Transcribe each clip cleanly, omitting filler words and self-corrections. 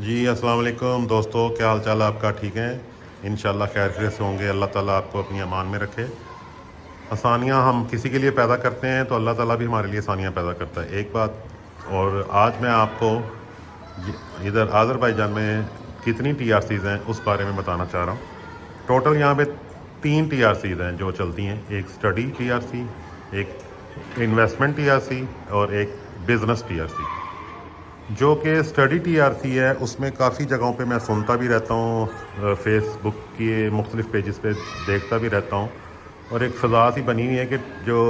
जी अस्सलाम वालेकुम दोस्तों, क्या हाल चाल है आपका? ठीक है, इंशाल्लाह खैर से होंगे। अल्लाह ताला आपको अपनी अमान में रखे। आसानियाँ हम किसी के लिए पैदा करते हैं तो अल्लाह ताला भी हमारे लिए आसानियाँ पैदा करता है। एक बात और आज मैं आपको इधर आज़रबाईजान में कितनी टीआरसीज़ हैं उस बारे में बताना चाह रहा हूँ। टोटल यहाँ पे 3 टीआरसीज़ हैं जो चलती हैं। एक स्टडी टीआरसी, एक इन्वेस्टमेंट टीआरसी और एक बिज़नेस टीआरसी। जो कि स्टडी टीआरसी है उसमें काफ़ी जगहों पे मैं सुनता भी रहता हूँ, फेसबुक के मुख्तलिफ़ पेजेस पे देखता भी रहता हूँ। और एक फ़ज़ा सी बनी हुई है कि जो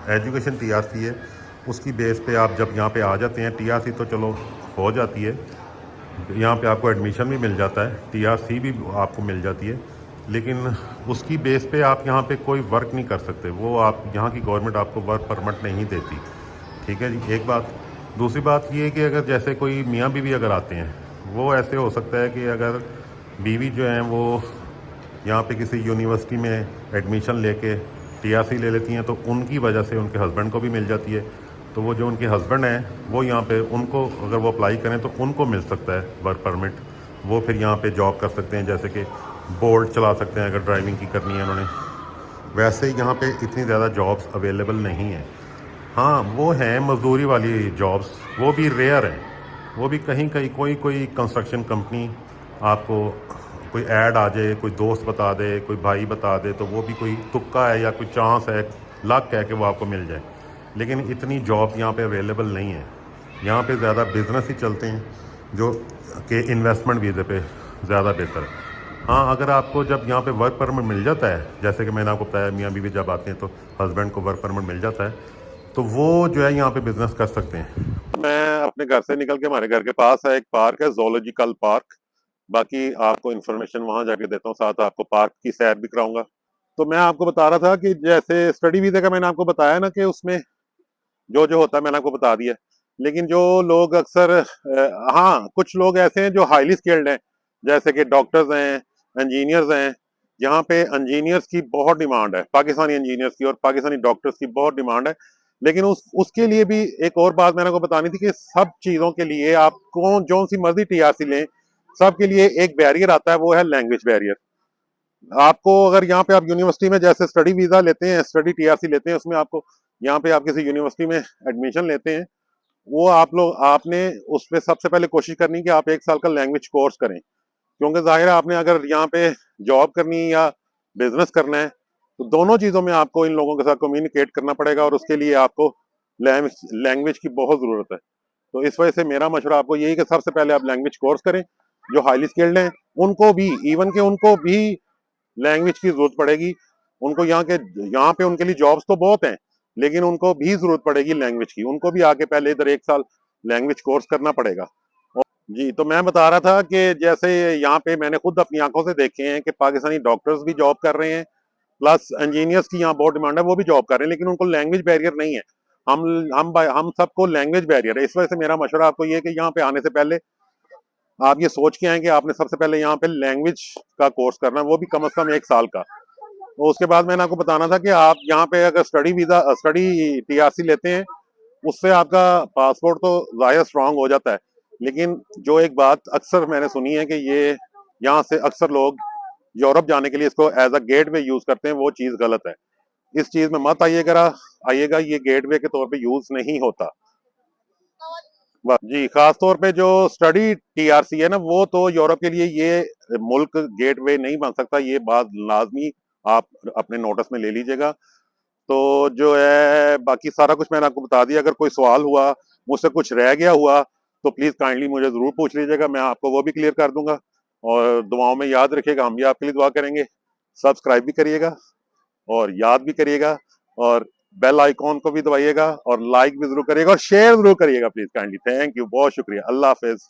एजुकेशन टीआरसी है उसकी बेस पे आप जब यहाँ पे आ जाते हैं, टीआरसी तो चलो हो जाती है, यहाँ पे आपको एडमिशन भी मिल जाता है, टीआरसी भी आपको मिल जाती है, लेकिन उसकी बेस पे आप यहाँ पे कोई वर्क नहीं कर सकते। वो आप यहाँ की गवर्नमेंट आपको वर्क परमिट नहीं देती। ठीक है जी, एक बात। दूसरी बात ये है कि अगर जैसे कोई मियाँ बीवी अगर आते हैं, वो ऐसे हो सकता है कि अगर बीवी जो हैं वो यहाँ पे किसी यूनिवर्सिटी में एडमिशन लेके टीआरसी ले लेती हैं तो उनकी वजह से उनके हस्बैंड को भी मिल जाती है। तो वो जो उनके हस्बैंड हैं वो यहाँ पे उनको अगर वो अप्लाई करें तो उनको मिल सकता है वर्क परमिट। वो फिर यहाँ पे जॉब कर सकते हैं, जैसे कि बोल्ट चला सकते हैं अगर ड्राइविंग की करनी है उन्होंने। वैसे यहाँ पे इतनी ज़्यादा जॉब्स अवेलेबल नहीं हैं। हाँ, वो हैं मज़दूरी वाली जॉब्स, वो भी रेयर हैं। वो भी कहीं कहीं कोई कोई कंस्ट्रक्शन कंपनी आपको कोई ऐड आ जाए, कोई दोस्त बता दे, कोई भाई बता दे, तो वो भी कोई तुक्का है या कोई चांस है, लक है कि वो आपको मिल जाए। लेकिन इतनी जॉब यहाँ पे अवेलेबल नहीं है। यहाँ पे ज़्यादा बिज़नेस ही चलते हैं जो कि इन्वेस्टमेंट वीज़े पे ज़्यादा बेहतर है। हाँ, अगर आपको जब यहाँ पे वर्क परमिट मिल जाता है, जैसे कि मैंने आपको बताया मियाँ बीवी जब आते हैं तो हस्बैंड को वर्क परमिट मिल जाता है, तो वो जो है यहाँ पे बिजनेस कर सकते हैं। मैं अपने घर से निकल के हमारे घर के पास है एक पार्क है, जोलॉजिकल पार्क। बाकी आपको इन्फॉर्मेशन वहां जाके देता हूँ, साथ आपको पार्क की सैर भी कराऊंगा। तो मैं आपको बता रहा था कि जैसे स्टडी वीज़ा का मैंने आपको बताया ना कि उसमें जो जो होता है मैंने आपको बता दिया। लेकिन जो लोग अक्सर हाँ, कुछ लोग ऐसे हैं जो हाईली स्किल्ड हैं, जैसे कि डॉक्टर्स हैं, इंजीनियर्स हैं। यहाँ पे इंजीनियर्स की बहुत डिमांड है, पाकिस्तानी इंजीनियर्स की और पाकिस्तानी डॉक्टर्स की बहुत डिमांड है। लेकिन उसके लिए भी एक और बात मैंने आपको बतानी थी कि सब चीजों के लिए आप कौन जो सी मर्जी टीआरसी लें, सबके लिए एक बैरियर आता है, वो है लैंग्वेज बैरियर। आपको अगर यहाँ पे आप यूनिवर्सिटी में जैसे स्टडी वीजा लेते हैं, स्टडी टीआरसी लेते हैं, उसमें आपको यहाँ पे आप किसी यूनिवर्सिटी में एडमिशन लेते हैं, वो आप लोग आपने उसमें सबसे पहले कोशिश करनी कि आप 1 साल का लैंग्वेज कोर्स करें। क्योंकि जाहिर है आपने अगर यहाँ पे जॉब करनी है या बिजनेस करना है, तो दोनों चीजों में आपको इन लोगों के साथ कम्युनिकेट करना पड़ेगा और उसके लिए आपको लैंग्वेज की बहुत जरूरत है। तो इस वजह से मेरा मशवरा आपको यही कि सबसे पहले आप लैंग्वेज कोर्स करें। जो हाईली स्किल्ड हैं उनको भी, इवन के उनको भी लैंग्वेज की जरूरत पड़ेगी। उनको यहाँ पे उनके लिए जॉब्स तो बहुत हैं, लेकिन उनको भी जरूरत पड़ेगी लैंग्वेज की। उनको भी आके पहले इधर 1 साल लैंग्वेज कोर्स करना पड़ेगा। जी, तो मैं बता रहा था कि जैसे यहाँ पे मैंने खुद अपनी आंखों से देखे हैं कि पाकिस्तानी डॉक्टर्स भी जॉब कर रहे हैं, प्लस इंजीनियर्स की यहाँ बहुत डिमांड है, वो भी जॉब कर रहे हैं, लेकिन उनको लैंग्वेज बैरियर नहीं है। हम हम सबको लैंग्वेज बैरियर है। इस वजह से मेरा मशवरा आपको ये है कि यहाँ पे आने से पहले आप ये सोच के आए कि आपने सबसे पहले यहाँ पे लैंग्वेज का कोर्स करना है, वो भी कम से कम 1 साल का। तो उसके बाद मैंने आपको बताना था कि आप यहाँ पे अगर स्टडी टीआरसी लेते हैं, उससे आपका पासपोर्ट तो जाहिर स्ट्रांग हो जाता है। लेकिन जो एक बात अक्सर मैंने सुनी है कि ये यहाँ से अक्सर लोग यूरोप जाने के लिए इसको as a gateway use करते हैं, वो चीज गलत है। इस चीज में मत आइएगा, ये गेट वे के तौर पे यूज नहीं होता। बस जी, खास तौर पे जो स्टडी टीआरसी है ना, वो तो यूरोप के लिए ये मुल्क गेट वे नहीं बन सकता। ये बात लाजमी आप अपने नोटिस में ले लीजिएगा। तो जो है बाकी सारा कुछ मैंने आपको बता दिया। अगर कोई सवाल हुआ, मुझसे कुछ रह गया हुआ, तो प्लीज काइंडली मुझे जरूर पूछ लीजिएगा, मैं आपको वो भी क्लियर कर दूंगा। और दुआओं में याद रखिएगा, हम भी आपके लिए दुआ करेंगे। सब्सक्राइब भी करिएगा और याद भी करिएगा, और बेल आइकॉन को भी दबाइएगा और लाइक भी जरूर करिएगा और शेयर जरूर करिएगा प्लीज काइंडली। थैंक यू, बहुत शुक्रिया, अल्लाह हाफिज।